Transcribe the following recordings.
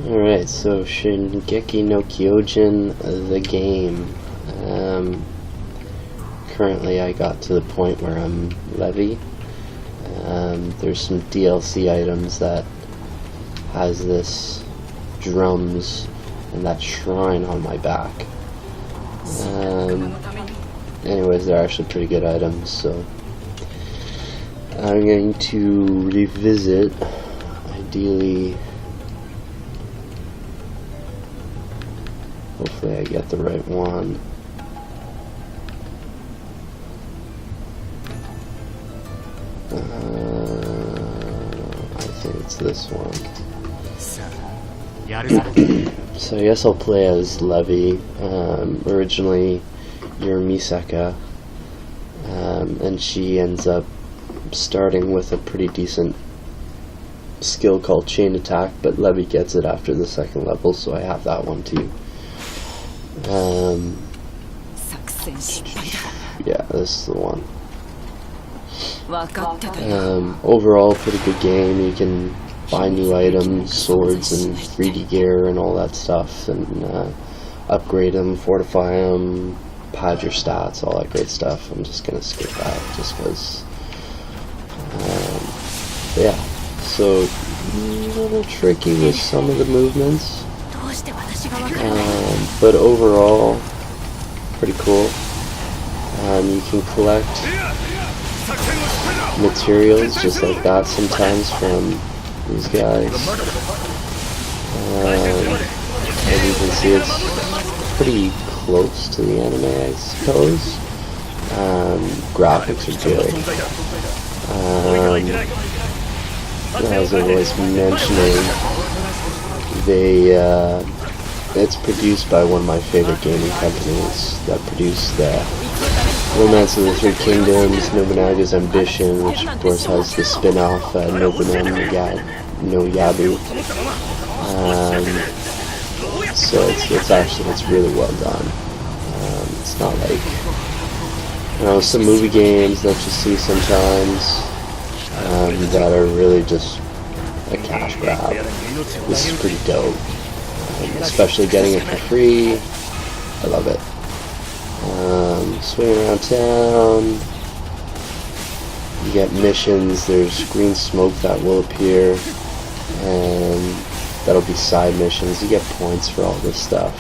Alright, so Shingeki no Kyojin, the game. Currently I got to the point where I'm Levi. There's some DLC items that has this drums and that shrine on my back. Anyways, they're actually pretty good items, so I'm going to revisit, ideally. Hopefully I get the right one. I think it's this one. So I guess I'll play as Levi. Originally, you're Misaka, and she ends up starting with a pretty decent skill called Chain Attack, but Levi gets it after the second level, so I have that one too. Yeah, this is the one. Overall, pretty good game. You can buy new items, swords, and 3D gear, and all that stuff, and upgrade them, fortify them, pad your stats, all that great stuff. I'm just gonna skip that, just because. Yeah, so a little tricky with some of the movements, but overall, pretty cool. You can collect materials just like that sometimes from these guys. As you can see, it's pretty close to the anime, I suppose. Graphics are good. As I was mentioning, it's produced by one of my favorite gaming companies that produced the Romance of the Three Kingdoms, Nobunaga's Ambition, which of course has the spin-off Nobunaga no Yabu. So it's really well done. It's not like, some movie games that you see sometimes that are really just a cash grab. This is pretty dope, especially getting it for free. I love it. Swing around town, you get missions. There's green smoke that will appear, and that'll be side missions. You get points for all this stuff.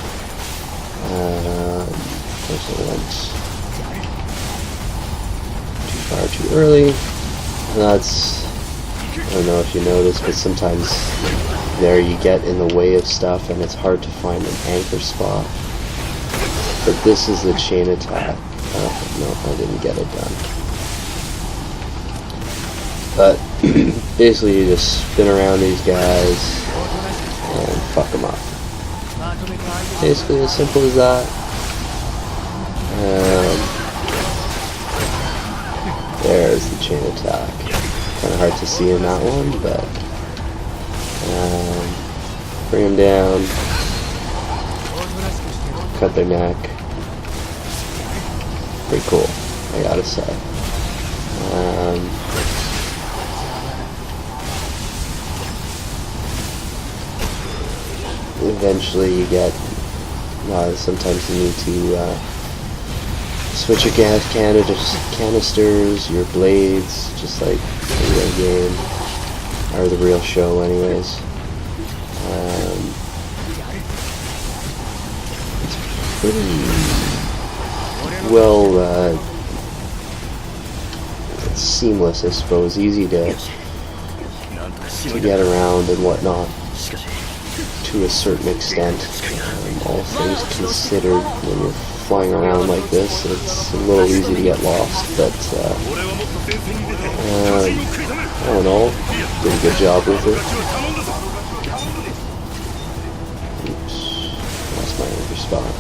Of course I went too far too early, and that's, I don't know if you noticed, but sometimes there you get in the way of stuff and it's hard to find an anchor spot. But this is the chain attack. No, I didn't get it done. But basically you just spin around these guys and fuck them up. Basically as simple as that. There's the chain attack. Kind of hard to see in that one, but bring them down, cut their neck. Pretty cool, I gotta say. Eventually you get, sometimes you need to switch your canisters, your blades, just like the real game, or the real show anyways. It's pretty well seamless, I suppose, easy to get around and whatnot to a certain extent. All things considered, when you're flying around like this, it's a little easy to get lost, but all in all, did a good job with it. Oops, lost my anchor spot.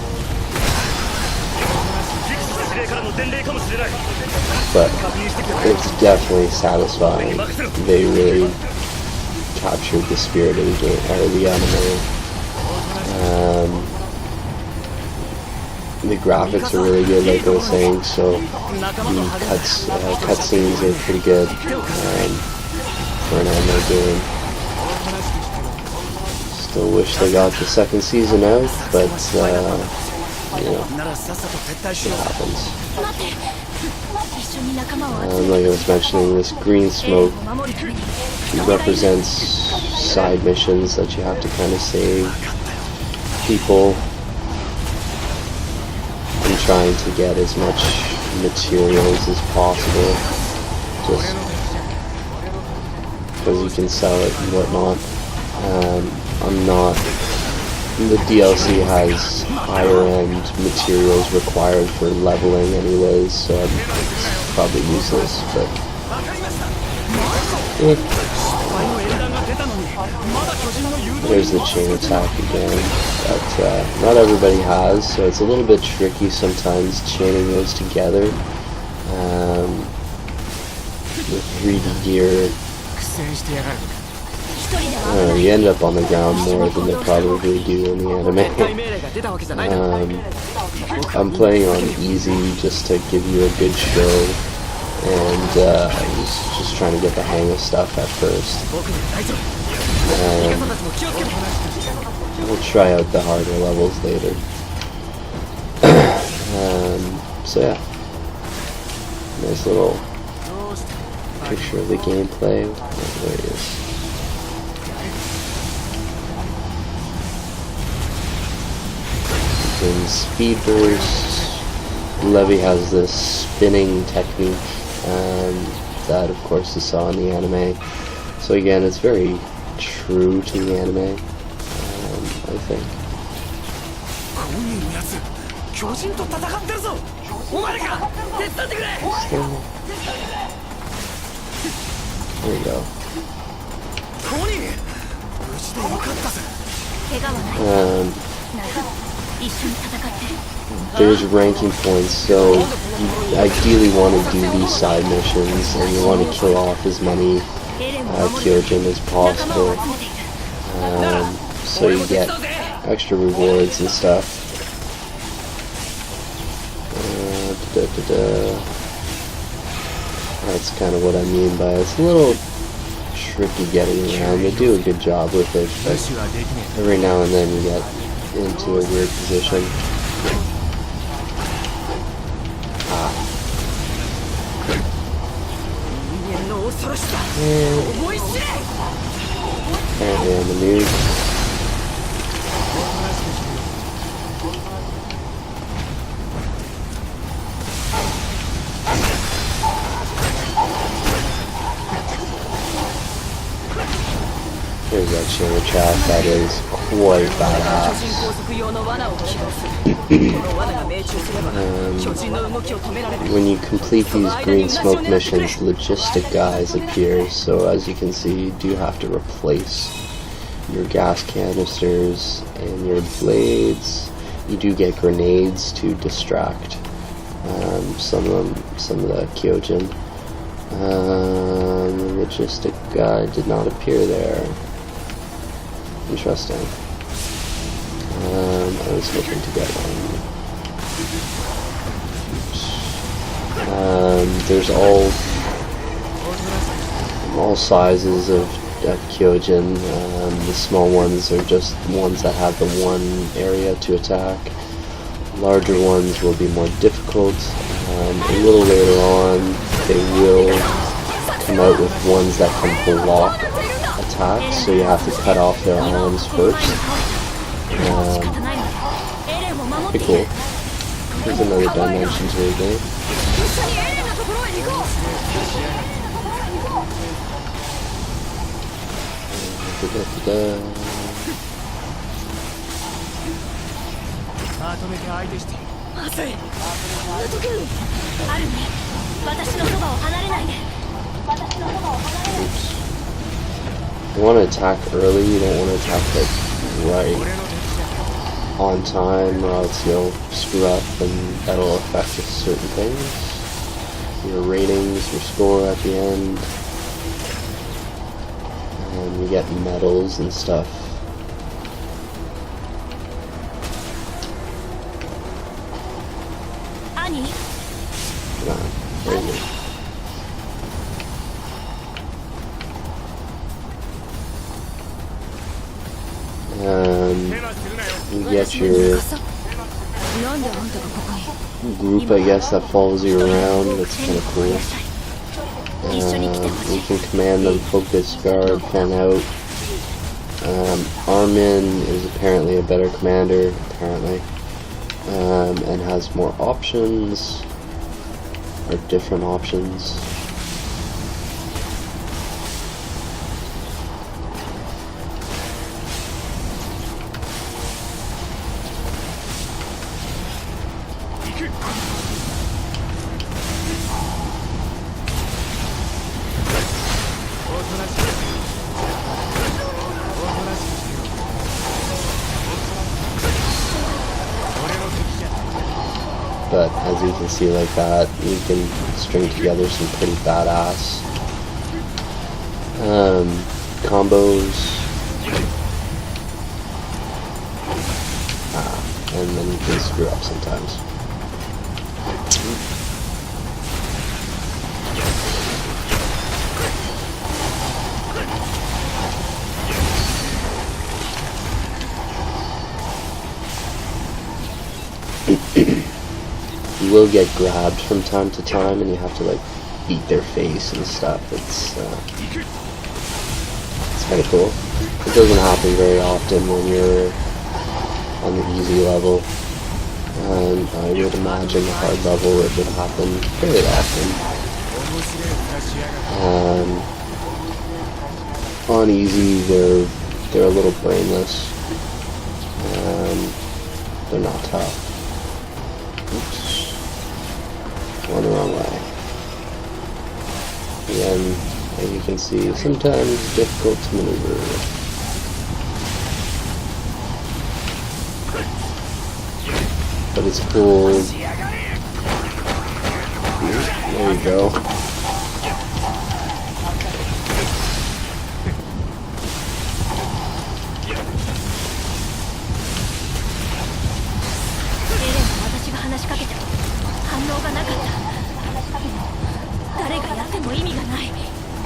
But it's definitely satisfying. They really captured the spirit of the game, or the anime. The graphics are really good, like I was saying, so the cutscenes are pretty good for an anime game. Still wish they got the second season out, but you know, it happens. Like I was mentioning, this green smoke represents side missions that you have to kind of save people and trying to get as much materials as possible, just because you can sell it and whatnot. The DLC has higher end materials required for leveling anyways, so it's probably useless, but there's the chain attack again that not everybody has, so it's a little bit tricky sometimes chaining those together. With 3D gear, you end up on the ground more than they probably do in the anime. I'm playing on easy just to give you a good show, and just trying to get the hang of stuff at first. We'll try out the harder levels later. So yeah, nice little picture of the gameplay. There it is. In speed burst, Levi has this spinning technique that of course you saw in the anime. So again, it's very true to the anime, I think. There we go. There's ranking points, so you ideally want to do these side missions, and you want to kill off as many Kyojin as possible, so you get extra rewards and stuff. That's kind of what I mean by it. It's a little tricky getting around. They do a good job with it, but every now and then you get into a weird position. Apparently on the news. There's that chain chat that is quite badass. When you complete these green smoke missions, logistic guys appear, so as you can see, you do have to replace your gas canisters and your blades. You do get grenades to distract some of the Kyojin. The logistic guy did not appear there. Interesting. I was hoping to get one. There's all sizes of Kyojin. The small ones are just ones that have the one area to attack. Larger ones will be more difficult. A little later on, they will come out with ones that can block attacks, so you have to cut off their arms first. Pretty cool. There's another dimension to the game. You want to attack early, you don't want to attack like right on time, or else you'll screw up and that'll affect certain things. Your ratings, your score at the end, and you get medals and stuff. Very good. You get your group, I guess, that follows you around. That's kind of cool. You can command them, focus, guard, fan out. Armin is apparently a better commander, apparently, and has more options, or different options. But as you can see, like that, you can string together some pretty badass combos. And then you can screw up sometimes. You will get grabbed from time to time, and you have to like beat their face and stuff. It's kind of cool. It doesn't happen very often when you're on the easy level, and I would imagine the hard level it would happen fairly often. On easy, they're a little brainless. They're not tough. Oops. Going the wrong way. Again, as you can see, sometimes difficult to maneuver. But it's cool. There you go.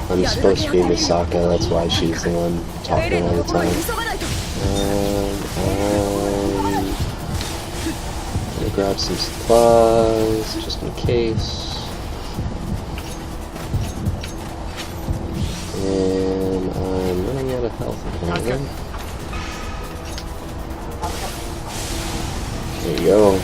I'm supposed to be Misaka, that's why she's the one talking all the time. I'm gonna grab some supplies, just in case. And I'm running out of health apparently. There you go.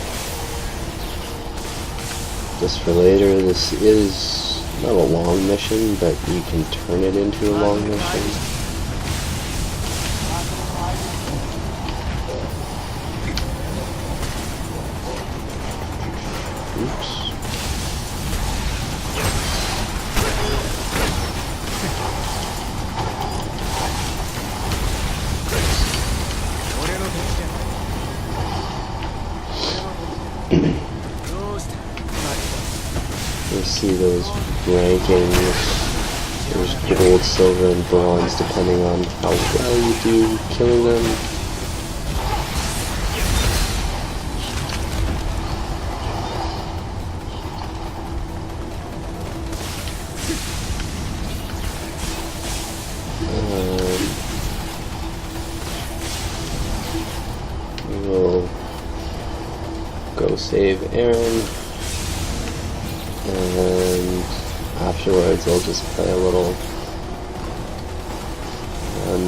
Just for later, this is not a long mission, but you can turn it into a long mission. Oops. You see those rankings, there's gold, silver, and bronze depending on how well you do killing them. We will go save Eren. And afterwards I'll just play a little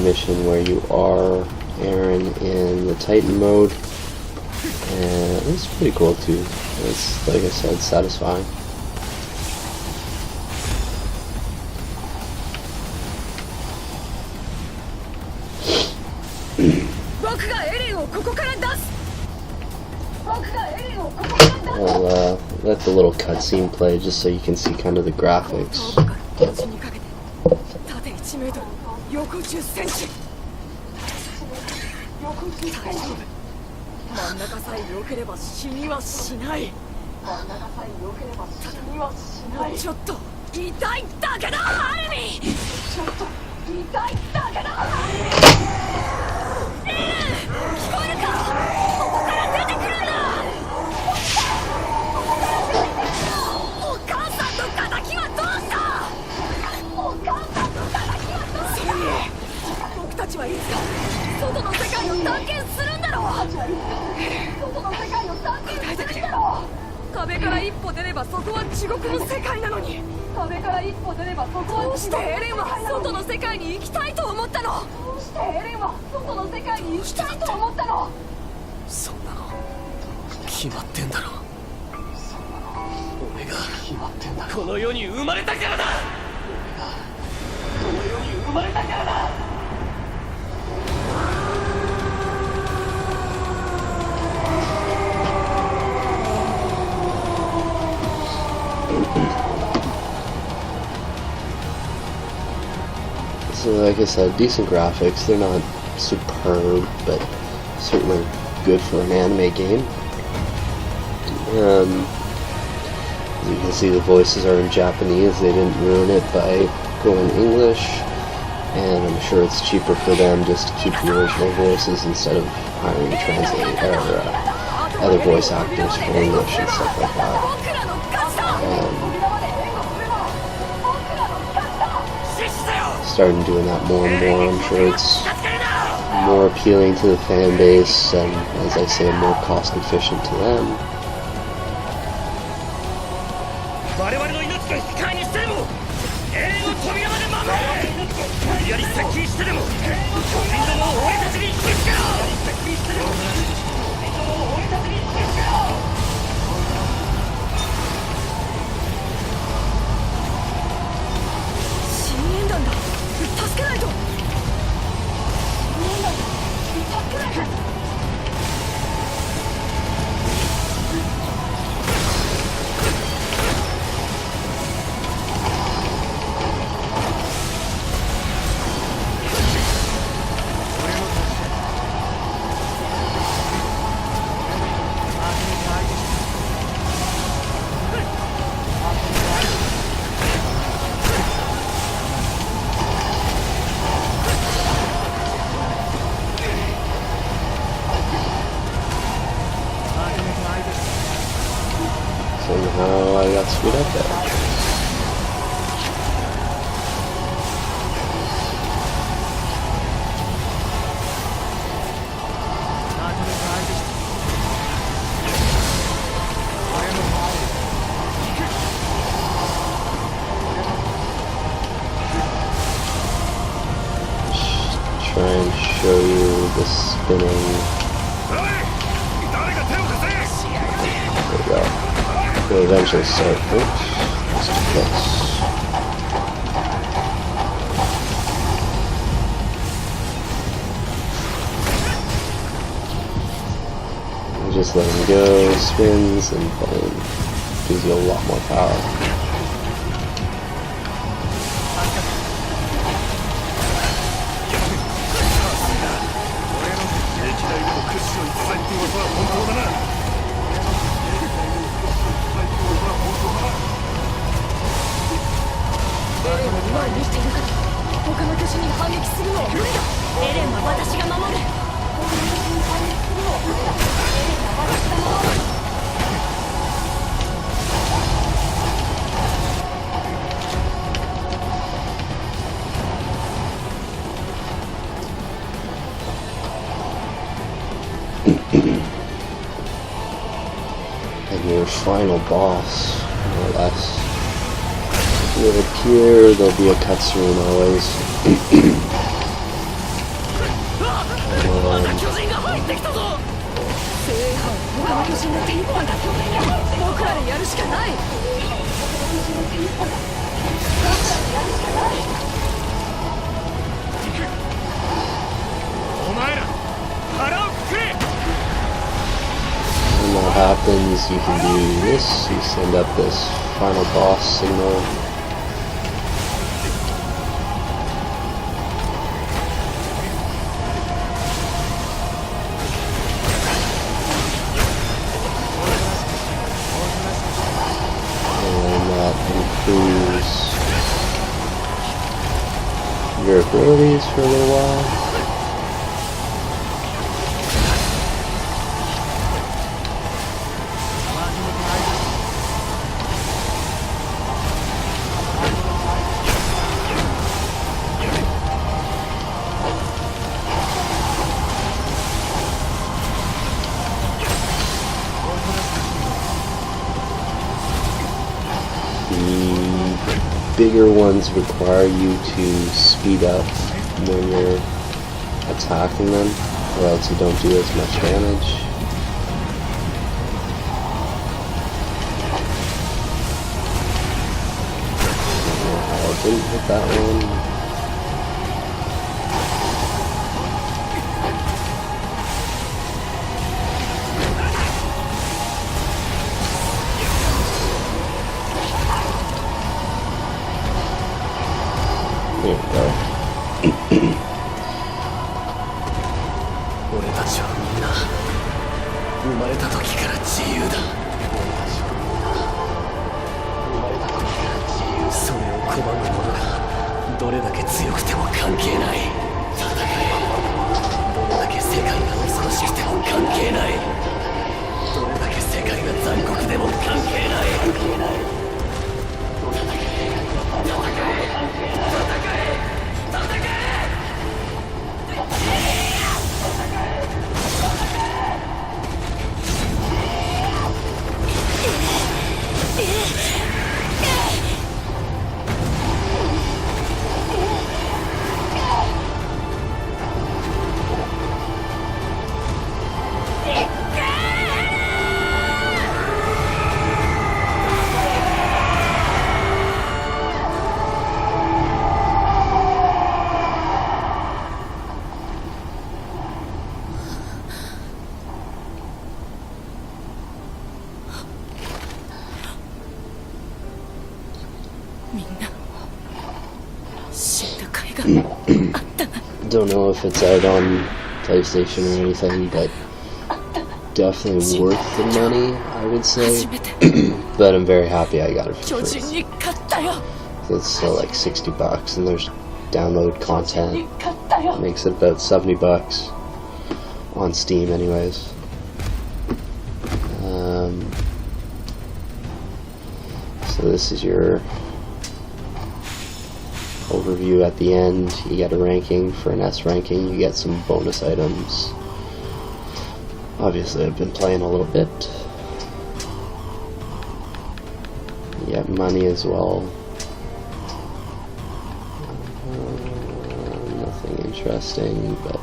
mission where you are Eren in the Titan mode, and it's pretty cool too. It's, like I said, satisfying. I'll let the little cutscene play just so you can see kind of the graphics. 外の世界を探検するんだろう。外の世界を探検するんだろう。壁から一歩出ればそこは地獄の世界なのに、壁から一歩出ればそこはどうしてエレンは外の世界に行きたいと思ったの。どうしてエレンは外の世界に行きたいと思ったの。そんなの決まってんだろ。そんなの俺が決まってんだろ。この世に生まれたからだ。俺がこの世に生まれたからだ。So like I said, decent graphics. They're not superb, but certainly good for an anime game. As you can see, the voices are in Japanese. They didn't ruin it by going English, and I'm sure it's cheaper for them just to keep the original voices instead of hiring other voice actors for English and stuff like that. Starting doing that more and more. I'm sure it's more appealing to the fan base and, as I say, more cost efficient to them. Somehow I got screwed up there. Try and show you the spinning. There we go. We'll eventually start. Oops. That's too close. You just let him go, spins, and boom. Gives you a lot more power. And your final boss, more or less, will appear. There'll be a cutscene always. When that happens, you can do this. You send up this final boss signal. And that improves your abilities for a little while. bigger ones require you to speed up when you're attacking them, or else you don't do as much damage. I didn't hit that one. There we go. 俺たちはみんな生まれた時から自由だ。それを拒む者がどれだけ強くても関係ない。戦え。どれだけ世界が恐ろしくても関係ない。どれだけ世界が残酷でも関係ない。Don't know if it's out on PlayStation or anything, but definitely worth the money, I would say. But I'm very happy I got it for free. It's still like $60 and there's download content. Makes it about $70 on Steam anyways. So this is your overview at the end. You get a ranking. For an S ranking, you get some bonus items. Obviously, I've been playing a little bit. You get money as well. Nothing interesting, but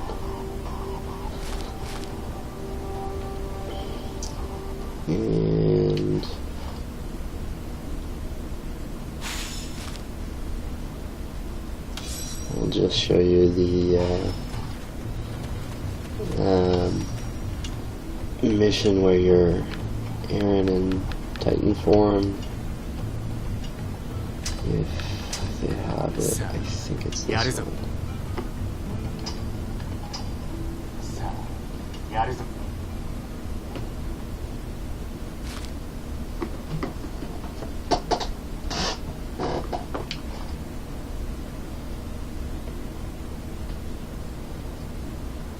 and I'll just show you the mission where you're Eren in Titan form. If they have it, I think it's this one.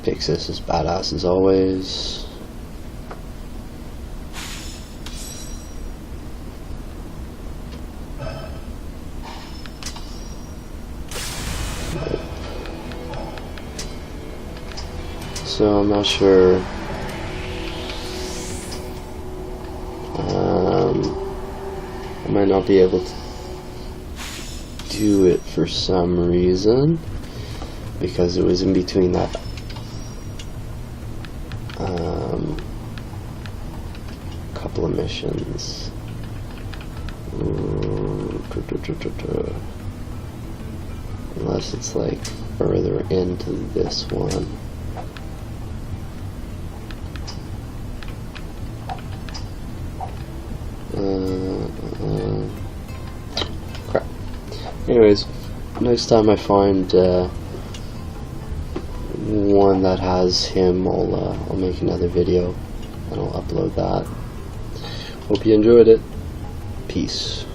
Pixis is badass as always. So I'm not sure. I might not be able to do it for some reason because it was in between that couple of missions. Unless it's like further into this one. Crap. Anyways, next time I find one that has him, I'll make another video and I'll upload that. Hope you enjoyed it. Peace.